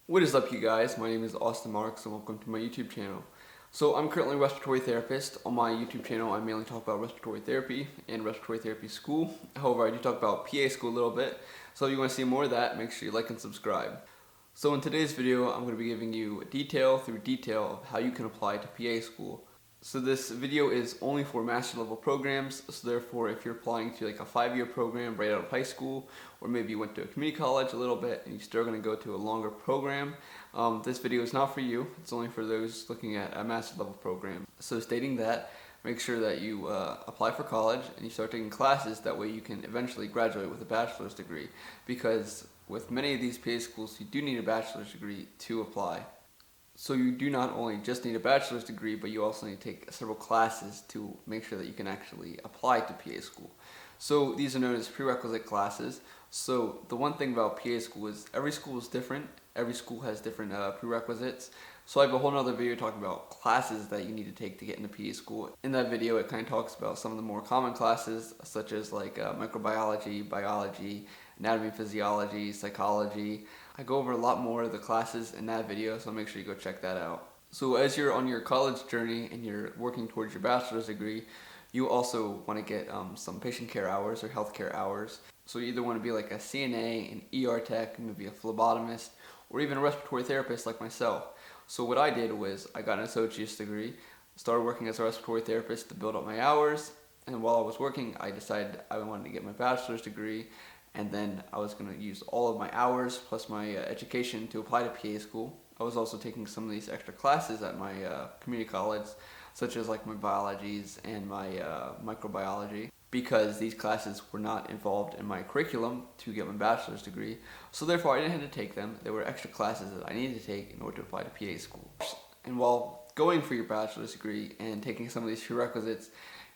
What is up, you guys? My name is Austin Marks and welcome to my YouTube channel. So I'm currently a respiratory therapist. On my YouTube channel I mainly talk about respiratory therapy and respiratory therapy school. However, I do talk about PA school a little bit. So if you want to see more of that, make sure you like and subscribe. So in today's video I'm going to be giving you detail through detail of how you can apply to PA school. So this video is only for master level programs, so therefore if you're applying to like a 5-year program right out of high school, or maybe you went to a community college a little bit and you're still going to go to a longer program, this video is not for you. It's only for those looking at a master level program. So stating that, make sure that you apply for college and you start taking classes, that way you can eventually graduate with a bachelor's degree, because with many of these PA schools you do need a bachelor's degree to apply. So you do not only just need a bachelor's degree, but you also need to take several classes to make sure that you can actually apply to PA school. So these are known as prerequisite classes. So the one thing about PA school is every school is different. Every school has different prerequisites. So I have a whole other video talking about classes that you need to take to get into PA school. In that video it kind of talks about some of the more common classes, such as like microbiology, biology, anatomy, physiology, psychology. I go over a lot more of the classes in that video, so make sure you go check that out. So as you're on your college journey and you're working towards your bachelor's degree, you also want to get some patient care hours or healthcare hours. So you either want to be like a CNA, an ER tech, maybe a phlebotomist, or even a respiratory therapist like myself. So what I did was I got an associate's degree, started working as a respiratory therapist to build up my hours, and while I was working I decided I wanted to get my bachelor's degree, and then I was going to use all of my hours plus my education to apply to PA school. I was also taking some of these extra classes at my community college, such as like my biologies and my microbiology, because these classes were not involved in my curriculum to get my bachelor's degree. So therefore I didn't have to take them. They were extra classes that I needed to take in order to apply to PA school. And while going for your bachelor's degree and taking some of these prerequisites,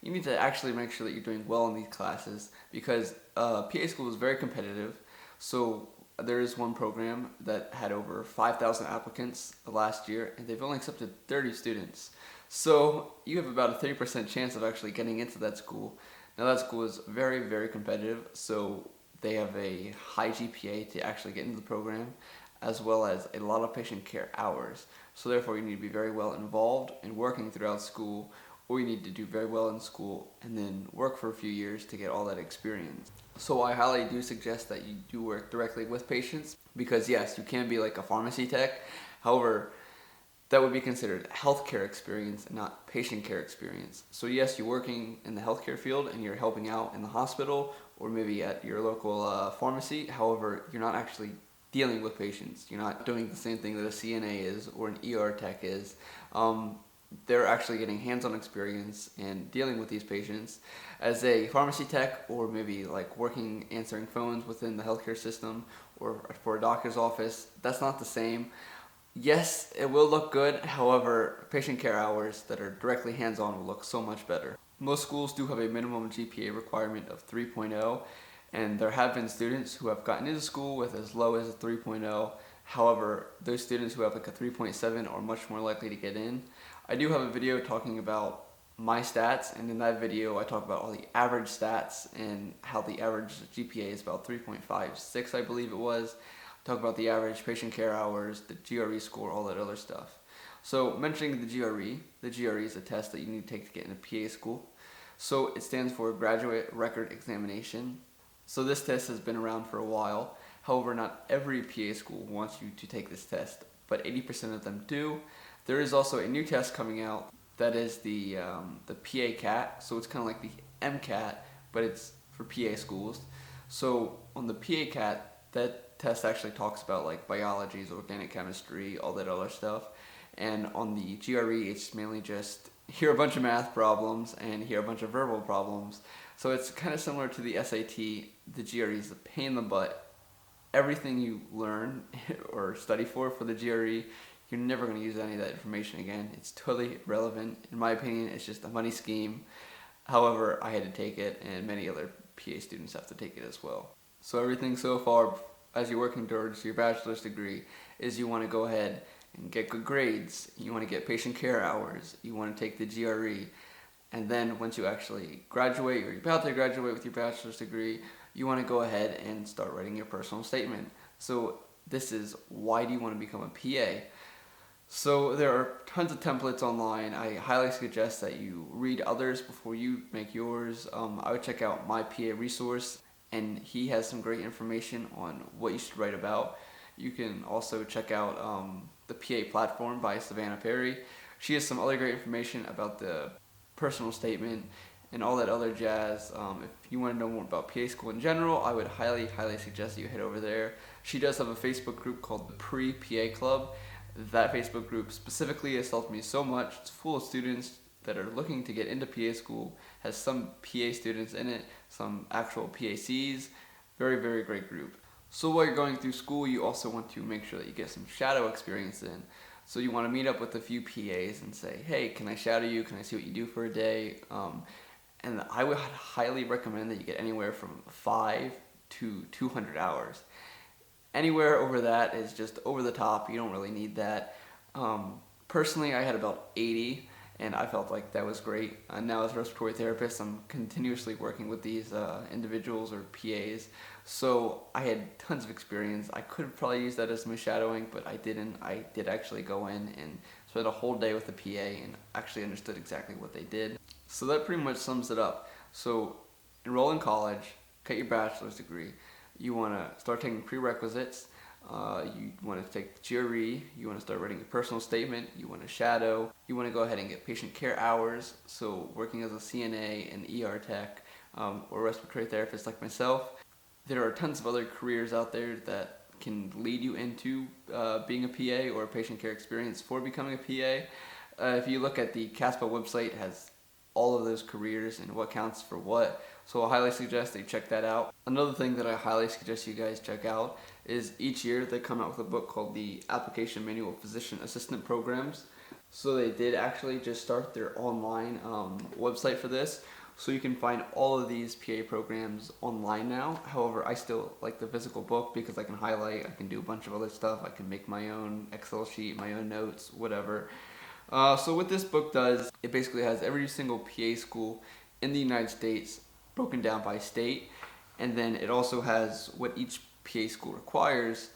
you need to actually make sure that you're doing well in these classes, because PA school is very competitive. So there is one program that had over 5,000 applicants last year, and they've only accepted 30 students. So you have about a 30% chance of actually getting into that school. Now that school is very, very competitive, so they have a high GPA to actually get into the program, as well as a lot of patient care hours. So therefore you need to be very well involved in working throughout school, or you need to do very well in school and then work for a few years to get all that experience. So I highly do suggest that you do work directly with patients, because yes, you can be like a pharmacy tech. However, that would be considered healthcare experience and not patient care experience. So yes, you're working in the healthcare field and you're helping out in the hospital or maybe at your local pharmacy. However, you're not actually dealing with patients. You're not doing the same thing that a CNA is or an ER tech is. They're actually getting hands-on experience and dealing with these patients. As a pharmacy tech, or maybe like working answering phones within the healthcare system or for a doctor's office, that's not the same. Yes, it will look good. However, patient care hours that are directly hands-on will look so much better. Most schools do have a minimum GPA requirement of 3.0, and there have been students who have gotten into school with as low as a 3.0. However, those students who have like a 3.7 are much more likely to get in. I do have a video talking about my stats, and in that video I talk about all the average stats and how the average GPA is about 3.56, I believe it was. Talk about the average patient care hours, the GRE score, all that other stuff. So mentioning the GRE is a test that you need to take to get into PA school. So it stands for Graduate Record Examination. So this test has been around for a while. However, not every PA school wants you to take this test, but 80% of them do. There is also a new test coming out that is the PA CAT. So it's kind of like the MCAT, but it's for PA schools. So on the PA CAT, that test actually talks about like biologies, organic chemistry, all that other stuff. And on the GRE, it's mainly just here are a bunch of math problems and here are a bunch of verbal problems. So it's kind of similar to the SAT. The GRE is a pain in the butt. Everything you learn or study for the GRE, you're never going to use any of that information again. It's totally irrelevant. In my opinion, it's just a money scheme. However, I had to take it, and many other PA students have to take it as well. So everything so far, as you're working towards your bachelor's degree, is you want to go ahead and get good grades. You want to get patient care hours. You want to take the GRE. And then once you actually graduate, or you're about to graduate with your bachelor's degree, you want to go ahead and start writing your personal statement. So this is why do you want to become a PA? So there are tons of templates online. I highly suggest that you read others before you make yours. I would check out my PA resource, and he has some great information on what you should write about. You can also check out the PA platform by Savannah Perry. She has some other great information about the personal statement and all that other jazz. If you want to know more about PA school in general, I would highly, highly suggest you head over there. She does have a Facebook group called the Pre-PA Club. That Facebook group specifically has helped me so much. It's full of students that are looking to get into PA school, has some PA students in it, some actual PACs. Very, very great group. So while you're going through school, you also want to make sure that you get some shadow experience in. So you want to meet up with a few PAs and say, hey, can I shadow you? Can I see what you do for a day? And I would highly recommend that you get anywhere from 5 to 200 hours. Anywhere over that is just over the top. You don't really need that. Personally, I had about 80, and I felt like that was great. Now as a respiratory therapist, I'm continuously working with these individuals or PAs. So I had tons of experience. I could probably use that as my shadowing, but I didn't. I did actually go in and spend a whole day with the PA and actually understood exactly what they did. So that pretty much sums it up. So enroll in college, get your bachelor's degree. You want to start taking prerequisites. You want to take GRE. You want to start writing a personal statement. You want to shadow. You want to go ahead and get patient care hours. So working as a CNA, an ER tech, or respiratory therapist like myself. There are tons of other careers out there that can lead you into being a PA or a patient care experience for becoming a PA. If you look at the CASPA website, it has all of those careers and what counts for what. So I highly suggest that you check that out. Another thing that I highly suggest you guys check out is each year they come out with a book called the Application Manual of Physician Assistant Programs. So they did actually just start their online website for this. So you can find all of these PA programs online now. However, I still like the physical book because I can highlight, I can do a bunch of other stuff. I can make my own Excel sheet, my own notes, whatever. So what this book does, it basically has every single PA school in the United States broken down by state, and then it also has what each PA school requires.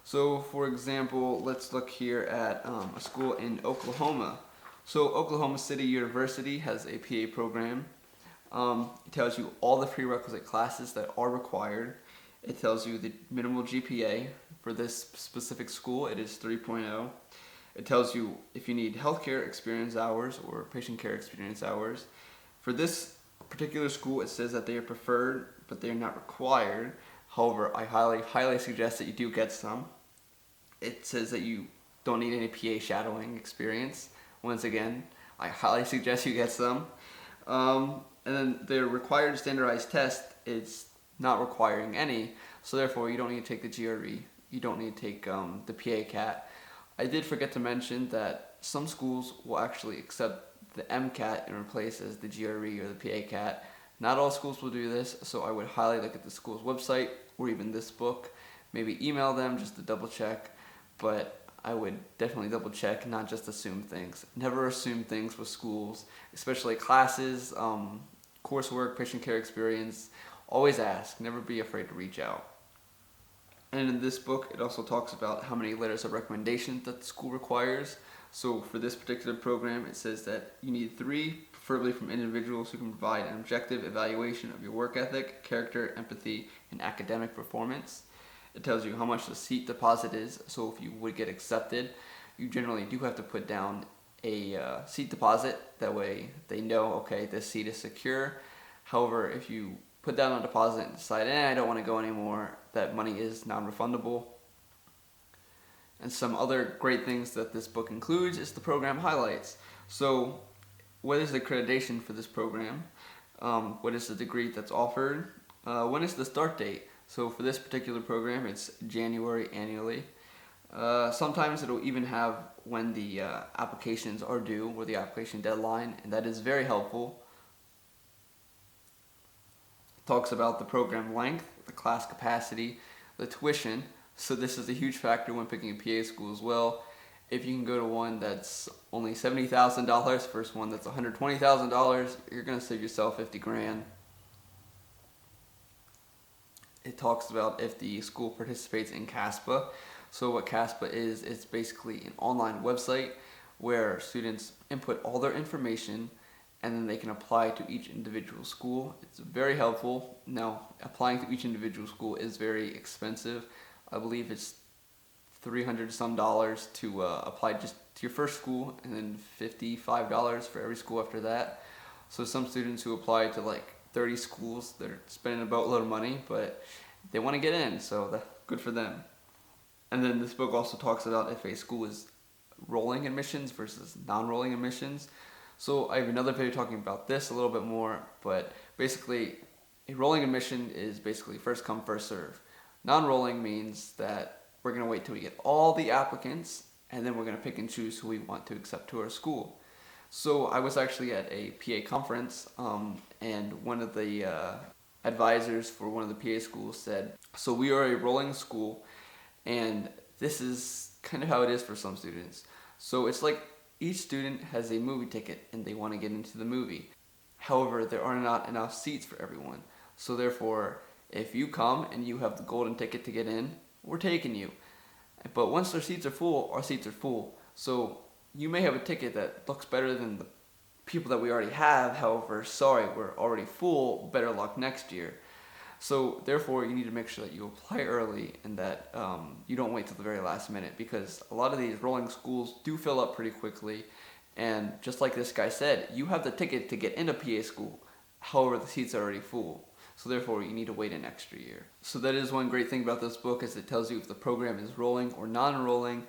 So for example, let's look here at a school in Oklahoma. So Oklahoma City University has a PA program. It tells you all the prerequisite classes that are required. It tells you the minimal GPA. For this specific school, it is 3.0. It tells you if you need healthcare experience hours or patient care experience hours. For this particular school, it says that they are preferred, but they are not required. However, I highly, highly suggest that you do get some. It says that you don't need any PA shadowing experience. Once again, I highly suggest you get some. And then their required standardized test is not requiring any, so therefore you don't need to take the GRE. You don't need to take the PA CAT. I did forget to mention that some schools will actually accept the MCAT and replace as the GRE or the PA CAT. Not all schools will do this, so I would highly look at the school's website or even this book. Maybe email them just to double check, but I would definitely double check, not just assume things. Never assume things with schools, especially classes, coursework, patient care experience. Always ask, never be afraid to reach out. And in this book, it also talks about how many letters of recommendation that the school requires. So for this particular program, it says that you need 3, preferably from individuals who can provide an objective evaluation of your work ethic, character, empathy, and academic performance. It tells you how much the seat deposit is. So if you would get accepted, you generally do have to put down a seat deposit. That way they know, okay, this seat is secure. However, if you put down a deposit and decide, I don't want to go anymore, that money is non-refundable. And some other great things that this book includes is the program highlights. So what is the accreditation for this program? What is the degree that's offered? When is the start date? So for this particular program, it's January annually. Sometimes it'll even have when the applications are due or the application deadline, and that is very helpful. It talks about the program length, the class capacity, the tuition. So this is a huge factor when picking a PA school as well. If you can go to one that's only $70,000 versus one that's $120,000, you're going to save yourself 50 grand. It talks about if the school participates in CASPA. So what CASPA is, it's basically an online website where students input all their information and then they can apply to each individual school. It's very helpful. Now, applying to each individual school is very expensive. I believe it's $300 some to apply just to your first school, and then $55 for every school after that. So some students who apply to like 30 schools, they're spending a boatload of money, but they want to get in, so that's good for them. And then this book also talks about if a school is rolling admissions versus non-rolling admissions. So I have another video talking about this a little bit more, but basically a rolling admission is basically first come, first serve. Non-rolling means that we're going to wait till we get all the applicants, and then we're going to pick and choose who we want to accept to our school. So I was actually at a PA conference, and one of the advisors for one of the PA schools said, so we are a rolling school, and this is kind of how it is for some students. So it's like each student has a movie ticket and they want to get into the movie. However, there are not enough seats for everyone. So therefore, if you come and you have the golden ticket to get in, we're taking you. But once our seats are full, our seats are full. So you may have a ticket that looks better than the people that we already have. However, sorry, we're already full. Better luck next year. So therefore, you need to make sure that you apply early and that you don't wait till the very last minute, because a lot of these rolling schools do fill up pretty quickly. And just like this guy said, you have the ticket to get into PA school. However, the seats are already full. So therefore, you need to wait an extra year. So that is one great thing about this book, is it tells you if the program is rolling or non-rolling.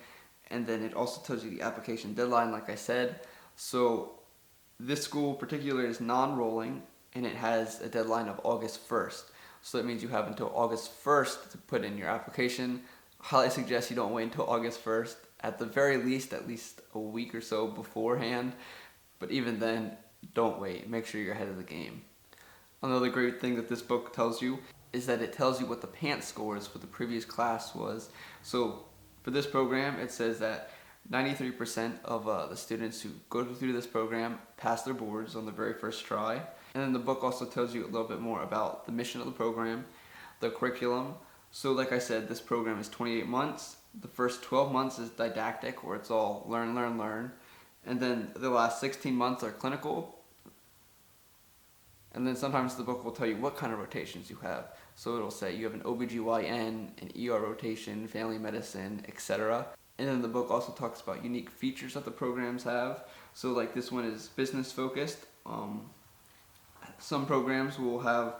And then it also tells you the application deadline, like I said. So this school in particular is non-rolling, and it has a deadline of August 1st. So that means you have until August 1st to put in your application. I highly suggest you don't wait until August 1st. At the very least, at least a week or so beforehand. But even then, don't wait. Make sure you're ahead of the game. Another great thing that this book tells you is that it tells you what the PANCE scores for the previous class was. So for this program, it says that 93% of the students who go through this program pass their boards on the very first try. And then the book also tells you a little bit more about the mission of the program, the curriculum. So like I said, this program is 28 months. The first 12 months is didactic, where it's all learn, learn, learn. And then the last 16 months are clinical. And then sometimes the book will tell you what kind of rotations you have. So it'll say you have an OBGYN, an ER rotation, family medicine, etc. And then the book also talks about unique features that the programs have. So like this one is business focused. Some programs will have,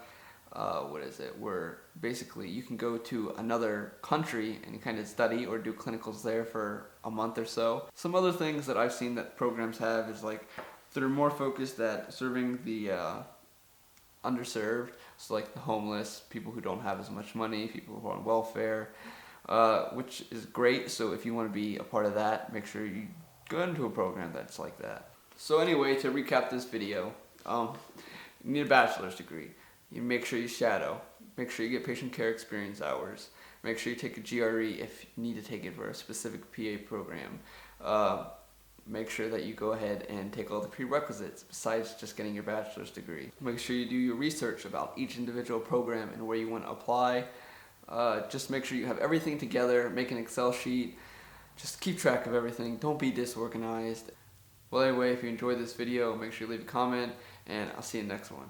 where basically you can go to another country and kind of study or do clinicals there for a month or so. Some other things that I've seen that programs have is like, they're more focused at serving the underserved, so like the homeless, people who don't have as much money, people who are on welfare, which is great. So if you want to be a part of that, make sure you go into a program that's like that. So anyway, to recap this video, you need a bachelor's degree. You make sure you shadow. Make sure you get patient care experience hours. Make sure you take a GRE if you need to take it for a specific PA program. Make sure that you go ahead and take all the prerequisites besides just getting your bachelor's degree. Make sure you do your research about each individual program and where you want to apply. Just make sure you have everything together. Make an Excel sheet. Just keep track of everything. Don't be disorganized. Well, anyway, if you enjoyed this video, make sure you leave a comment, and I'll see you in the next one.